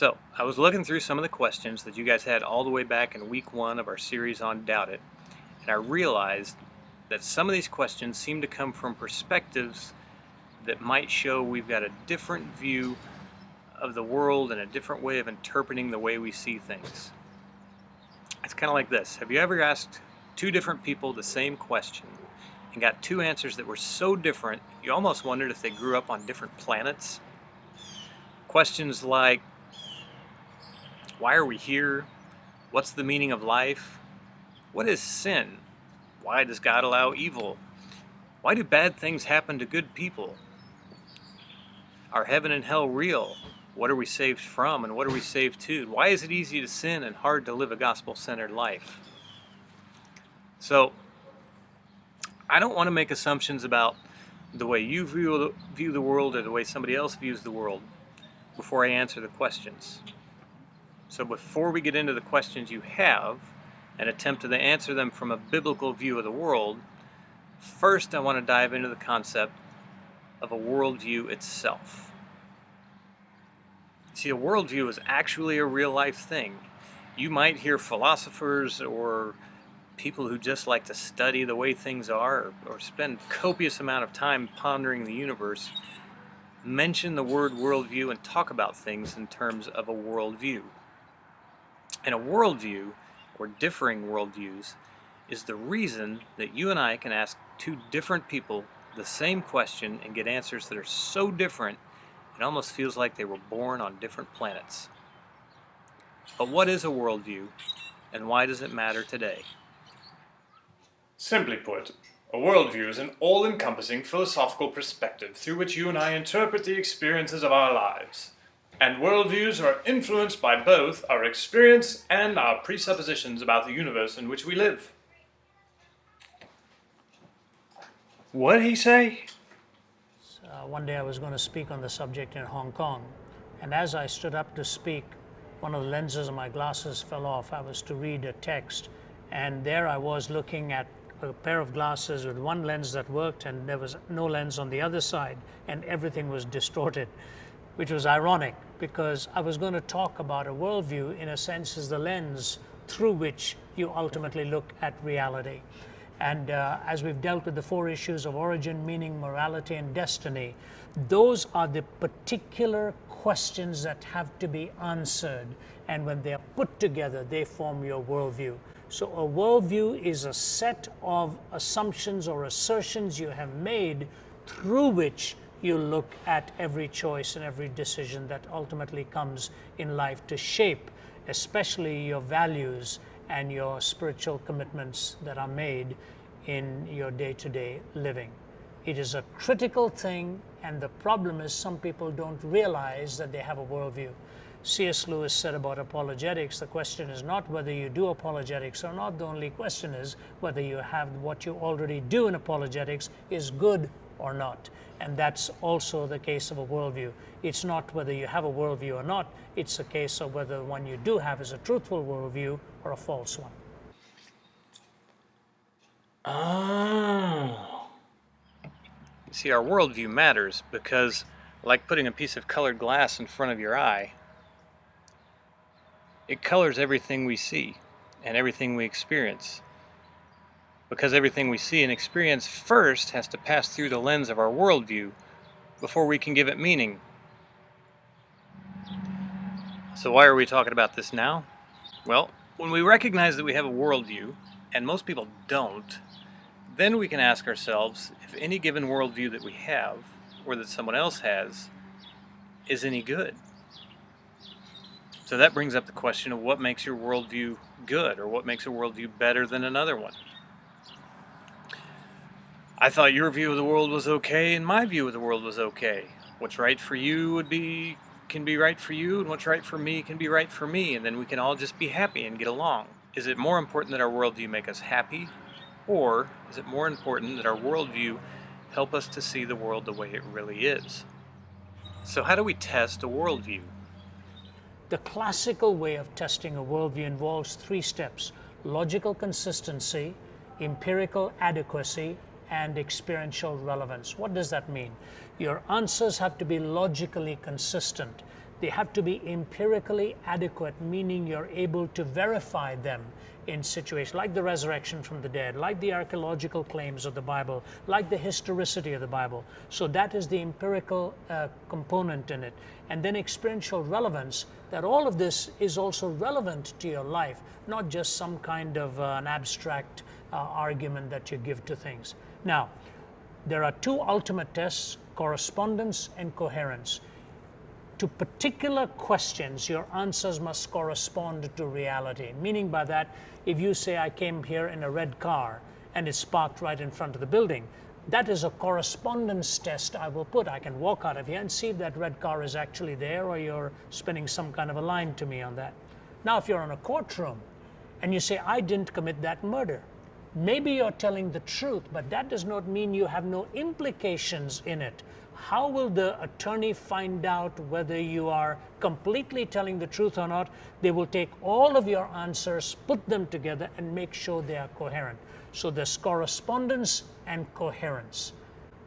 So, I was looking through some of the questions that you guys had all the way back in week 1 of our series on Doubt It, and I realized that some of these questions seem to come from perspectives that might show we've got a different view of the world and a different way of interpreting the way we see things. It's kind of like this. Have you ever asked two different people the same question and got two answers that were so different you almost wondered if they grew up on different planets? Questions like, why are we here? What's the meaning of life? What is sin? Why does God allow evil? Why do bad things happen to good people? Are heaven and hell real? What are we saved from and what are we saved to? Why is it easy to sin and hard to live a gospel-centered life? So, I don't want to make assumptions about the way you view the world or the way somebody else views the world before I answer the questions. So before we get into the questions you have and attempt to answer them from a biblical view of the world, first I want to dive into the concept of a worldview itself. See, a worldview is actually a real life thing. You might hear philosophers or people who just like to study the way things are or spend copious amount of time pondering the universe mention the word worldview and talk about things in terms of a worldview. And a worldview, or differing worldviews, is the reason that you and I can ask two different people the same question and get answers that are so different it almost feels like they were born on different planets. But what is a worldview, and why does it matter today? Simply put, a worldview is an all-encompassing philosophical perspective through which you and I interpret the experiences of our lives. And worldviews are influenced by both our experience and our presuppositions about the universe in which we live. What did he say? One day I was going to speak on the subject in Hong Kong, and as I stood up to speak, one of the lenses of my glasses fell off. I was to read a text, and there I was looking at a pair of glasses with one lens that worked and there was no lens on the other side, and everything was distorted, which was ironic because I was going to talk about a worldview in a sense as the lens through which you ultimately look at reality. And as we've dealt with the four issues of origin, meaning, morality, and destiny, those are the particular questions that have to be answered. And when they are put together, they form your worldview. So a worldview is a set of assumptions or assertions you have made through which you look at every choice and every decision that ultimately comes in life to shape, especially your values and your spiritual commitments that are made in your day-to-day living. It is a critical thing, and the problem is some people don't realize that they have a worldview. C.S. Lewis said about apologetics, the question is not whether you do apologetics or not, the only question is whether you have what you already do in apologetics is good or not. And that's also the case of a worldview. It's not whether you have a worldview or not, it's a case of whether the one you do have is a truthful worldview or a false one. Oh. See, our worldview matters because, like putting a piece of colored glass in front of your eye, it colors everything we see and everything we experience. Because everything we see and experience first has to pass through the lens of our worldview before we can give it meaning. So why are we talking about this now? Well, when we recognize that we have a worldview, and most people don't, then we can ask ourselves if any given worldview that we have, or that someone else has, is any good. So that brings up the question of what makes your worldview good, or what makes a worldview better than another one. I thought your view of the world was okay, and my view of the world was okay. What's right for you can be right for you, and what's right for me can be right for me, and then we can all just be happy and get along. Is it more important that our worldview make us happy, or is it more important that our worldview help us to see the world the way it really is? So how do we test a worldview? The classical way of testing a worldview involves three steps: logical consistency, empirical adequacy, and experiential relevance. What does that mean? Your answers have to be logically consistent. They have to be empirically adequate, meaning you're able to verify them in situations like the resurrection from the dead, like the archaeological claims of the Bible, like the historicity of the Bible. So that is the empirical component in it. And then experiential relevance, that all of this is also relevant to your life, not just some kind of an abstract argument that you give to things. Now, there are two ultimate tests: correspondence and coherence. To particular questions, your answers must correspond to reality. Meaning by that, if you say, I came here in a red car and it's parked right in front of the building, that is a correspondence test I will put. I can walk out of here and see if that red car is actually there, or you're spinning some kind of a line to me on that. Now, if you're in a courtroom and you say, I didn't commit that murder, maybe you're telling the truth, but that does not mean you have no implications in it. How will the attorney find out whether you are completely telling the truth or not? They will take all of your answers, put them together, and make sure they are coherent. So there's correspondence and coherence.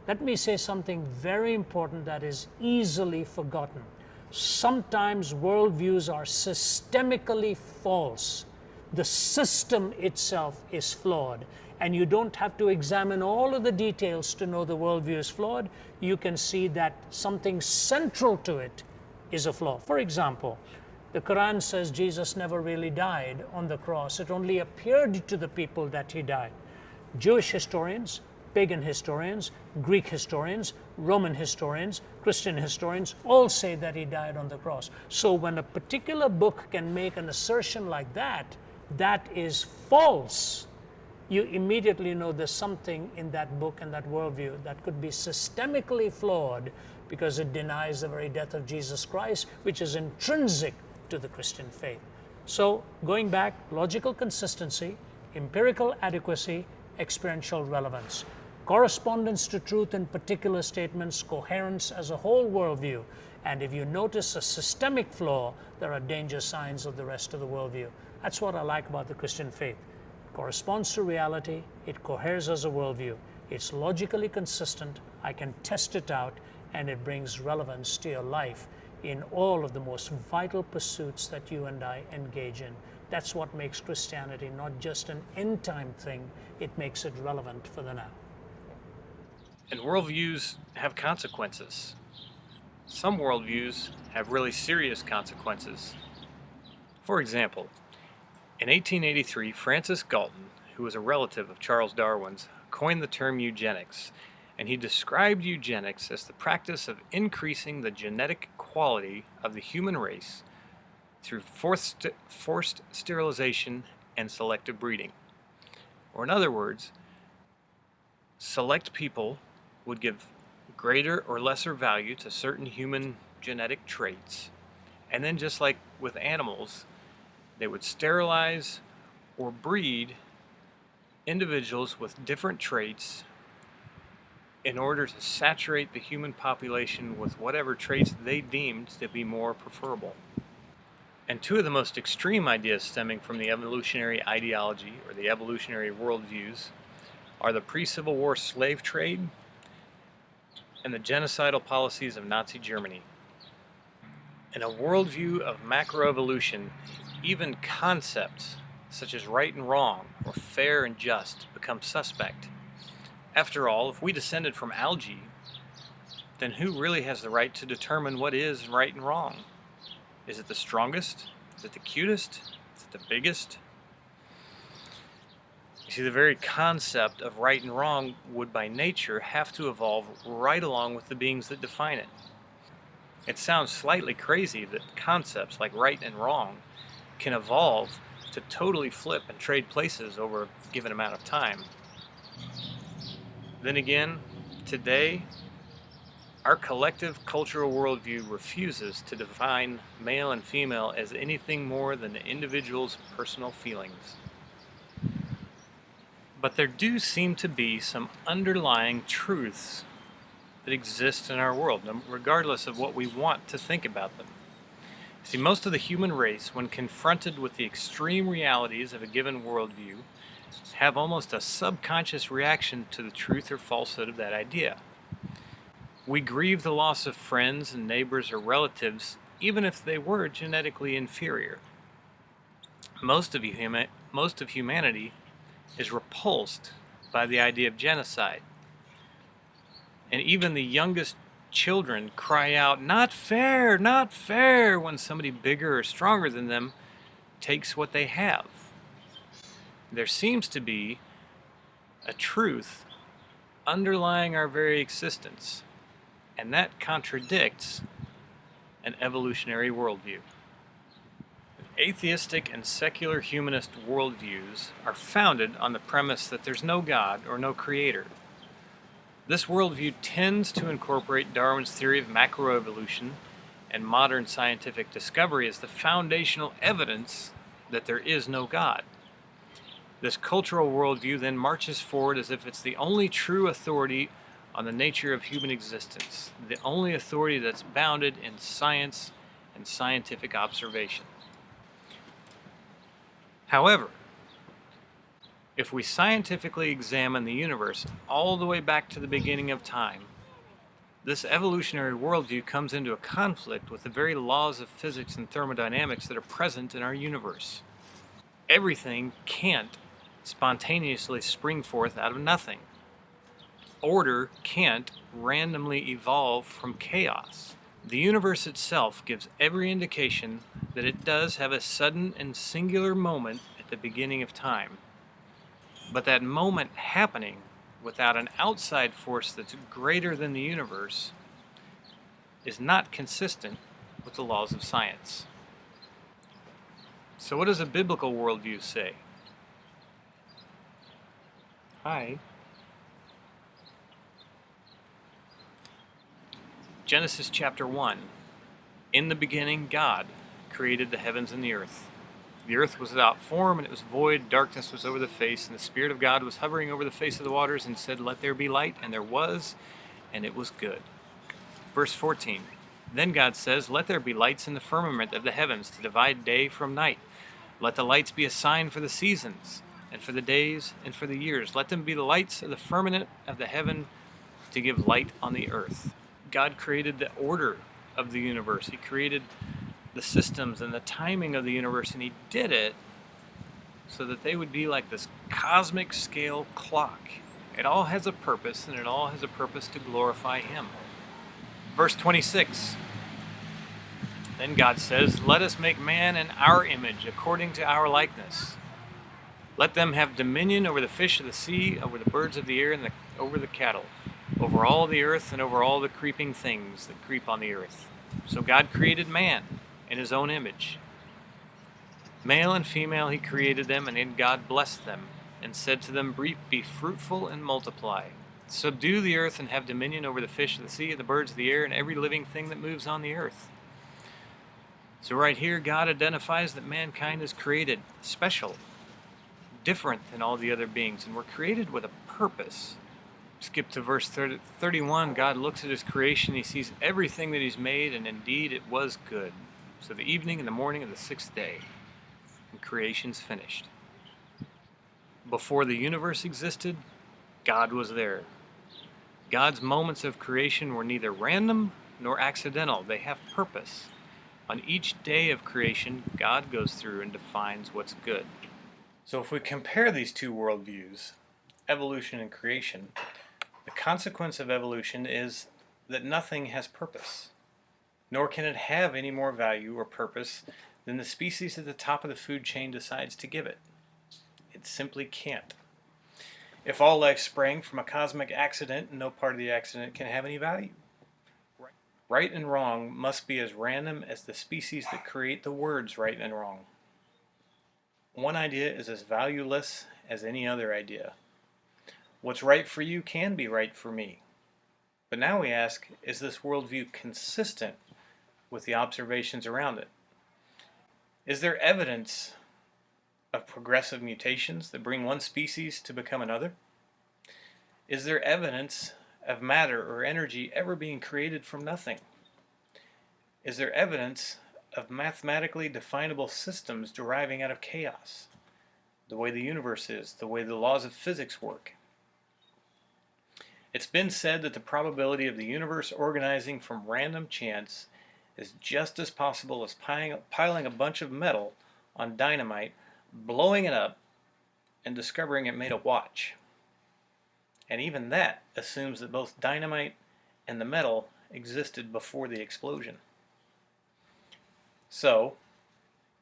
Let me say something very important that is easily forgotten. Sometimes worldviews are systemically false. The system itself is flawed, and you don't have to examine all of the details to know the worldview is flawed. You can see that something central to it is a flaw. For example, the Quran says Jesus never really died on the cross. It only appeared to the people that he died. Jewish historians, pagan historians, Greek historians, Roman historians, Christian historians all say that he died on the cross. So when a particular book can make an assertion like that, that is false, you immediately know there's something in that book and that worldview that could be systemically flawed, because it denies the very death of Jesus Christ, which is intrinsic to the Christian faith. So going back, logical consistency, empirical adequacy, experiential relevance, correspondence to truth in particular statements, coherence as a whole worldview. And if you notice a systemic flaw, there are danger signs of the rest of the worldview. That's what I like about the Christian faith. It corresponds to reality, it coheres as a worldview, it's logically consistent, I can test it out, and it brings relevance to your life in all of the most vital pursuits that you and I engage in. That's what makes Christianity not just an end-time thing, it makes it relevant for the now. And worldviews have consequences. Some worldviews have really serious consequences. For example, in 1883, Francis Galton, who was a relative of Charles Darwin's, coined the term eugenics, and he described eugenics as the practice of increasing the genetic quality of the human race through forced sterilization and selective breeding. Or in other words, select people would give greater or lesser value to certain human genetic traits, and then just like with animals, they would sterilize or breed individuals with different traits in order to saturate the human population with whatever traits they deemed to be more preferable. And two of the most extreme ideas stemming from the evolutionary ideology, or the evolutionary worldviews, are the pre-Civil War slave trade and the genocidal policies of Nazi Germany. In a worldview of macroevolution, even concepts such as right and wrong or fair and just become suspect. After all, if we descended from algae, then who really has the right to determine what is right and wrong? Is it the strongest? Is it the cutest? Is it the biggest? You see, the very concept of right and wrong would by nature have to evolve right along with the beings that define it. It sounds slightly crazy that concepts like right and wrong can evolve to totally flip and trade places over a given amount of time. Then again, today, our collective cultural worldview refuses to define male and female as anything more than the individual's personal feelings. But there do seem to be some underlying truths that exist in our world, regardless of what we want to think about them. See, most of the human race, when confronted with the extreme realities of a given worldview, have almost a subconscious reaction to the truth or falsehood of that idea. We grieve the loss of friends and neighbors or relatives even if they were genetically inferior. Most of humanity is repulsed by the idea of genocide. And even the youngest children cry out, "Not fair, not fair," when somebody bigger or stronger than them takes what they have. There seems to be a truth underlying our very existence, and that contradicts an evolutionary worldview. Atheistic and secular humanist worldviews are founded on the premise that there's no God or no creator. This worldview tends to incorporate Darwin's theory of macroevolution and modern scientific discovery as the foundational evidence that there is no God. This cultural worldview then marches forward as if it's the only true authority on the nature of human existence, the only authority that's bounded in science and scientific observation. However, if we scientifically examine the universe all the way back to the beginning of time, this evolutionary worldview comes into a conflict with the very laws of physics and thermodynamics that are present in our universe. Everything can't spontaneously spring forth out of nothing. Order can't randomly evolve from chaos. The universe itself gives every indication that it does have a sudden and singular moment at the beginning of time. But that moment happening without an outside force that's greater than the universe is not consistent with the laws of science. So what does a biblical worldview say? Hi. Genesis chapter 1. In the beginning, God created the heavens and the earth. The earth was without form, and it was void. Darkness was over the face, and the Spirit of God was hovering over the face of the waters, and said, "Let there be light," and there was, and it was good. Verse 14. Then God says, "Let there be lights in the firmament of the heavens to divide day from night. Let the lights be a sign for the seasons, and for the days, and for the years. Let them be the lights of the firmament of the heaven to give light on the earth." God created the order of the universe. He created the systems and the timing of the universe, and he did it so that they would be like this cosmic scale clock. It all has a purpose, and it all has a purpose to glorify him. Verse 26. Then God says, "Let us make man in our image, according to our likeness. Let them have dominion over the fish of the sea, over the birds of the air, and over the cattle, over all the earth, and over all the creeping things that creep on the earth." So God created man in his own image. Male and female he created them, and then God blessed them, and said to them, "Be fruitful and multiply. Subdue the earth and have dominion over the fish of the sea, the birds of the air, and every living thing that moves on the earth." So right here, God identifies that mankind is created special, different than all the other beings, and we're created with a purpose. Skip to verse 31. God looks at his creation, he sees everything that he's made, and indeed it was good. So the evening and the morning of the sixth day, and creation's finished. Before the universe existed, God was there. God's moments of creation were neither random nor accidental. They have purpose. On each day of creation, God goes through and defines what's good. So if we compare these two worldviews, evolution and creation, the consequence of evolution is that nothing has purpose, nor can it have any more value or purpose than the species at the top of the food chain decides to give it. It simply can't. If all life sprang from a cosmic accident, no part of the accident can have any value. Right and wrong must be as random as the species that create the words right and wrong. One idea is as valueless as any other idea. What's right for you can be right for me. But now we ask, is this worldview consistent with the observations around it? Is there evidence of progressive mutations that bring one species to become another? Is there evidence of matter or energy ever being created from nothing? Is there evidence of mathematically definable systems deriving out of chaos, the way the universe is, the way the laws of physics work? It's been said that the probability of the universe organizing from random chance is just as possible as piling a bunch of metal on dynamite, blowing it up, and discovering it made a watch. And even that assumes that both dynamite and the metal existed before the explosion. So,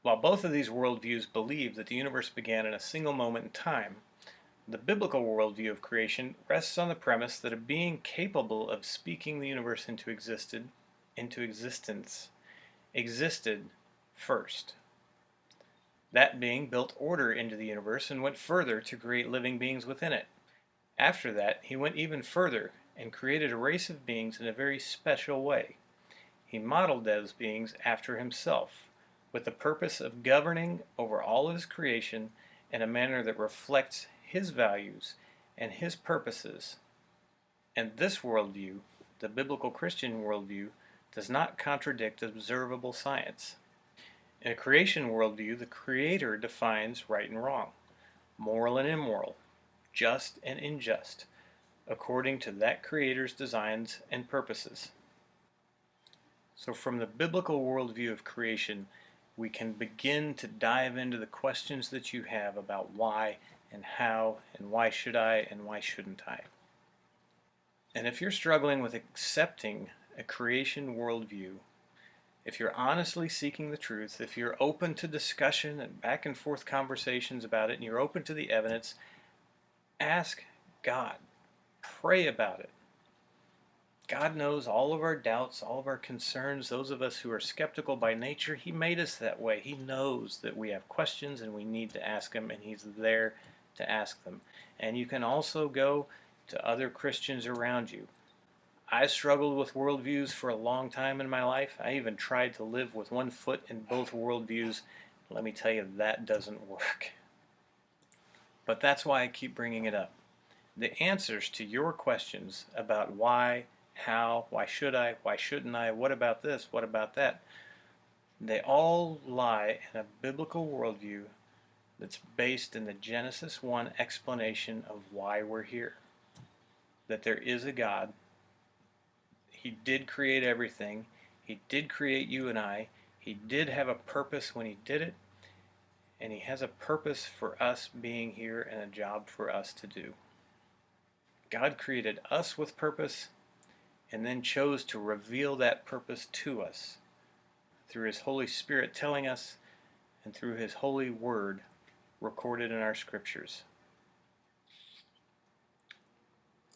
while both of these worldviews believe that the universe began in a single moment in time, the biblical worldview of creation rests on the premise that a being capable of speaking the universe into existence existed first. That being built order into the universe and went further to create living beings within it. After that, he went even further and created a race of beings in a very special way. He modeled those beings after himself, with the purpose of governing over all of his creation in a manner that reflects his values and his purposes. And this worldview, the biblical Christian worldview, does not contradict observable science. In a creation worldview, the Creator defines right and wrong, moral and immoral, just and unjust, according to that Creator's designs and purposes. So from the biblical worldview of creation, we can begin to dive into the questions that you have about why and how and why should I and why shouldn't I. And if you're struggling with accepting a creation worldview, if you're honestly seeking the truth, if you're open to discussion and back and forth conversations about it, and you're open to the evidence, ask God. Pray about it. God knows all of our doubts, all of our concerns. Those of us who are skeptical by nature, He made us that way. He knows that we have questions and we need to ask Him, and He's there to ask them. And you can also go to other Christians around you. I struggled with worldviews for a long time in my life. I even tried to live with one foot in both worldviews. Let me tell you, that doesn't work. But that's why I keep bringing it up. The answers to your questions about why, how, why should I, why shouldn't I, what about this, what about that, they all lie in a biblical worldview that's based in the Genesis 1 explanation of why we're here. That there is a God. He did create everything. He did create you and I. He did have a purpose when He did it. And He has a purpose for us being here and a job for us to do. God created us with purpose and then chose to reveal that purpose to us through His Holy Spirit telling us and through His holy word recorded in our scriptures.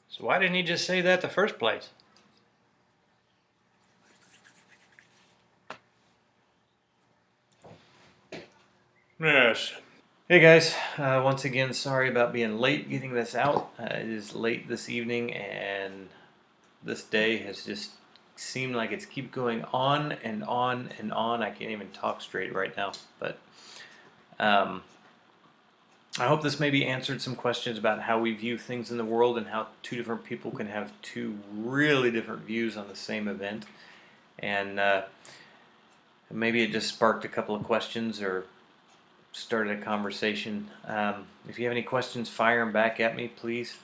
So why didn't He just say that in the first place? Yes. Hey guys, once again, sorry about being late getting this out. It is late this evening, and this day has just seemed like it's keep going on and on and on. I can't even talk straight right now, but I hope this maybe answered some questions about how we view things in the world and how two different people can have two really different views on the same event. And maybe it just sparked a couple of questions or started a conversation. If you have any questions, fire them back at me, please.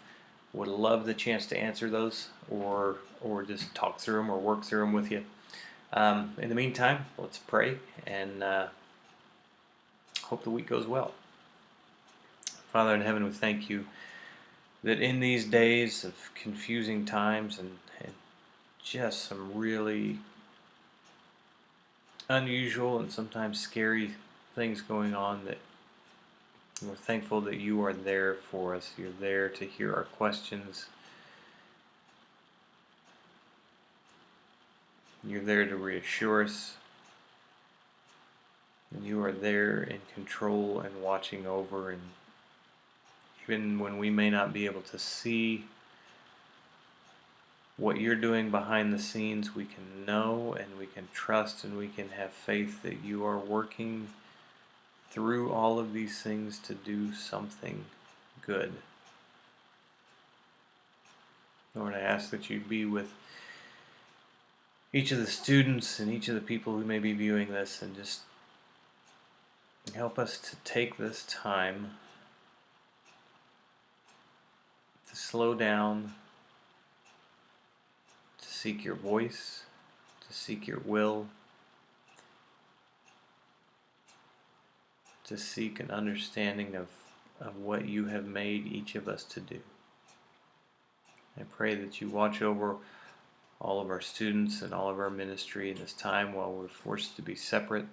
Would love the chance to answer those or just talk through them or work through them with you. In the meantime, let's pray and hope the week goes well. Father in heaven, we thank You that in these days of confusing times and just some really unusual and sometimes scary things going on, that we're thankful that You are there for us. You're there to hear our questions. You're there to reassure us. And You are there in control and watching over, and even when we may not be able to see what You're doing behind the scenes, we can know and we can trust and we can have faith that You are working through all of these things to do something good. Lord, I ask that You be with each of the students and each of the people who may be viewing this, and just help us to take this time to slow down, to seek Your voice, to seek Your will, to seek an understanding of what you have made each of us to do. I pray that you watch over all of our students and all of our ministry in this time while we're forced to be separate.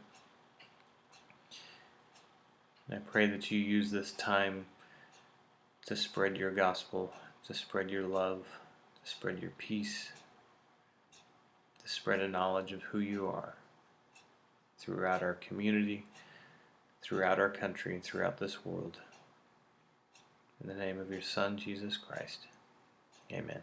And I pray that you use this time to spread your gospel, to spread your love, to spread your peace, to spread a knowledge of who you are throughout our community, throughout our country, and throughout this world. In the name of your Son, Jesus Christ. Amen.